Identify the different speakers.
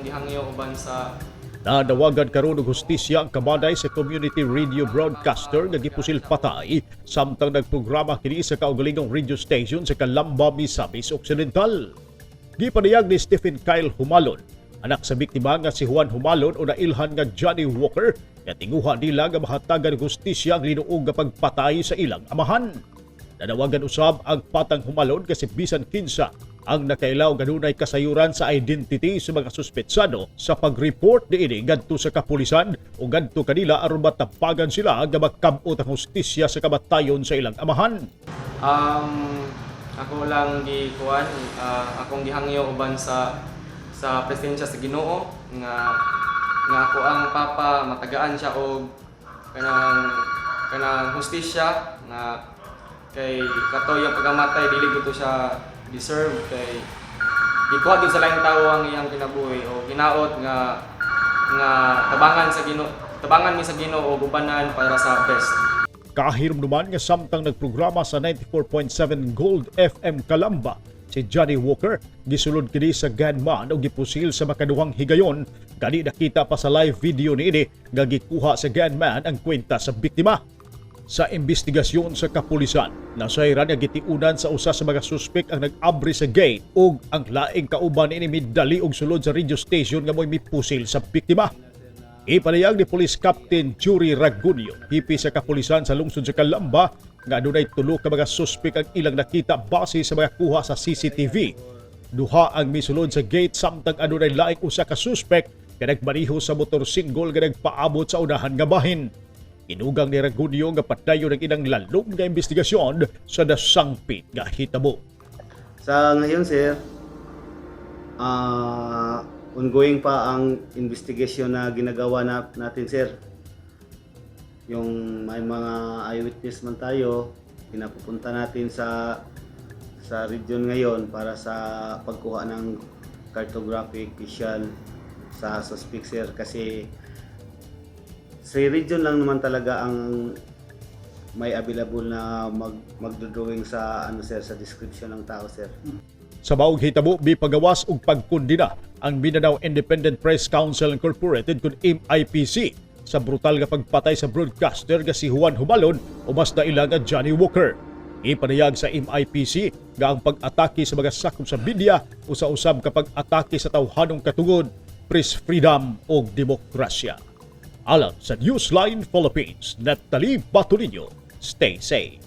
Speaker 1: akong gihangyo uban sa
Speaker 2: Nanawagan karon og hustisya ang kabaday sa community radio broadcaster nga gipusil patay samtang nagprograma kini sa kaugalingong radio station sa Calamba, Misamis Occidental. Gipanayag ni Stephen Kyle Humalon, anak sa biktima nga si Juan Humalon o nailhan nga Johnny Walker, nga tinguha nila nga mahatagan ng hustisya ang linuog nga pagpatay sa ilang amahan. Nanawagan usab ang patang Humalon kasi bisan kinsa ang nakailaw ganunay kasayuran sa identity sa mga suspetsado sa pag-report niini ngadto sa kapulisan o ngadto kanila aron matapagan sila nga magkamot ang hustisya sa kamatayon sa ilang amahan.
Speaker 1: Ako lang gikuan, akong gihangyo uban sa presensya sa Ginoo nga ako ang papa matagaan siya og kanang hustisya nga kay katoy ang pagamatay dili gito siya deserve kay gikuha gyud sa laing tawo ang iyang kinabuhi o ginaot nga tabangan mi sa Ginoo og ubanan para sa best.
Speaker 2: Kahirumduman nga samtang nagprograma sa 94.7 Gold FM Calamba, si Johnny Walker gisulod kini sa gunman o gipusil sa makaduhang higayon. Kani nakita pa sa live video niini nga gikuha sa gunman ang kwenta sa biktima. Sa investigasyon sa kapulisan, nasayran nga gitiunan sa usa sa mga suspek ang nag-abri sa gate ug ang laing kauban niini midali og sulod sa radio station nga mo'y mipusil sa biktima. Ipanayag ni Police Captain Jury Ragunio, hipi sa kapulisan sa lungsod sa Calamba, nga adunay tulo ka mga suspek ang ilang nakita base sa mga kuha sa CCTV. Duha ang misulod sa gate samtang adunay laing usa ka suspek nga nagmaneho sa motorsinggol nga nagpaabot sa unahan nga bahin. Inugang ni Ragunio nga padayon ang ilang lalong nga investigasyon sa nasangpit nga hitabo.
Speaker 3: Sa ngayon, sir, ongoing pa ang investigation na ginagawa natin, sir. Yung may mga eyewitness man tayo, pinapupunta natin sa region ngayon para sa pagkuha ng cartographic visual sa suspect, sir, kasi sa region lang naman talaga ang may available na magdodrawing sa sir, sa description ng tao, sir.
Speaker 2: Sa maong hitabo, bipagawas og pagkundina ang Mindanao Independent Press Council Incorporated kun MIPC sa brutal nga pagpatay sa broadcaster nga si Juan Humalon o mas naila nga Johnny Walker. Ipanayag sa MIPC nga ang pag-atake sa mga sakop sa media o sa usab kapag atake sa tawhanong katungod, press freedom o demokrasya. Alang sa Newsline Philippines, Natalie Batolino, stay safe.